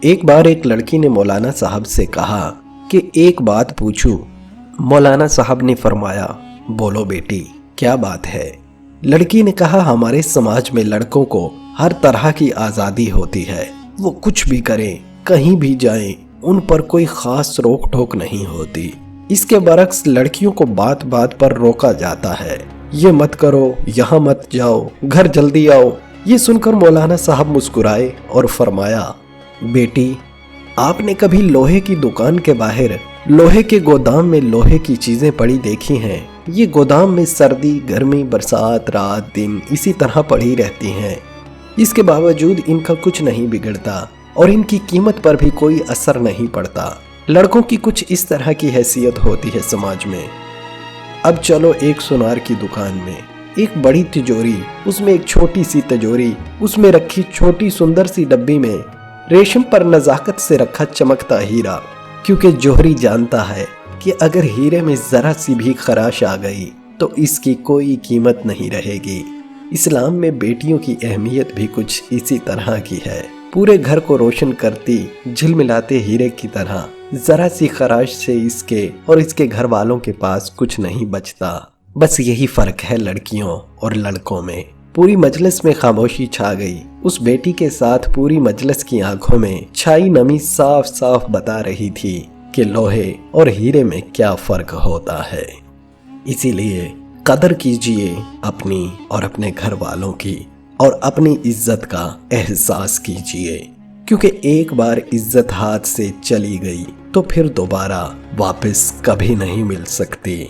ایک بار ایک لڑکی نے مولانا صاحب سے کہا کہ ایک بات پوچھوں۔ مولانا صاحب نے فرمایا، بولو بیٹی، کیا بات ہے؟ لڑکی نے کہا، ہمارے سماج میں لڑکوں کو ہر طرح کی آزادی ہوتی ہے، وہ کچھ بھی کریں، کہیں بھی جائیں، ان پر کوئی خاص روک ٹوک نہیں ہوتی۔ اس کے برعکس لڑکیوں کو بات بات پر روکا جاتا ہے، یہ مت کرو، یہاں مت جاؤ، گھر جلدی آؤ۔ یہ سن کر مولانا صاحب مسکرائے اور فرمایا، بیٹی، آپ نے کبھی لوہے کی دکان کے باہر لوہے کے گودام میں لوہے کی چیزیں پڑی دیکھی ہیں؟ یہ گودام میں سردی، گرمی، برسات، رات دن اسی طرح پڑی رہتی ہیں، اس کے باوجود ان کا کچھ نہیں بگڑتا اور ان کی قیمت پر بھی کوئی اثر نہیں پڑتا۔ لڑکوں کی کچھ اس طرح کی حیثیت ہوتی ہے سماج میں۔ اب چلو ایک سونار کی دکان میں، ایک بڑی تجوری، اس میں ایک چھوٹی سی تجوری، اس میں رکھی چھوٹی سندر سی ڈبی میں ریشم پر نزاکت سے رکھا چمکتا ہیرا، کیونکہ جوہری جانتا ہے کہ اگر ہیرے میں ذرا سی بھی خراش آ گئی تو اس کی کوئی قیمت نہیں رہے گی۔ اسلام میں بیٹیوں کی اہمیت بھی کچھ اسی طرح کی ہے، پورے گھر کو روشن کرتی جھلملاتے ہیرے کی طرح، ذرا سی خراش سے اس کے اور اس کے گھر والوں کے پاس کچھ نہیں بچتا۔ بس یہی فرق ہے لڑکیوں اور لڑکوں میں۔ پوری مجلس میں خاموشی چھا گئی۔ اس بیٹی کے ساتھ پوری مجلس کی آنکھوں میں چھائی نمی صاف صاف بتا رہی تھی کہ لوہے اور ہیرے میں کیا فرق ہوتا ہے۔ اسی لیے قدر کیجئے اپنی اور اپنے گھر والوں کی، اور اپنی عزت کا احساس کیجئے، کیونکہ ایک بار عزت ہاتھ سے چلی گئی تو پھر دوبارہ واپس کبھی نہیں مل سکتی۔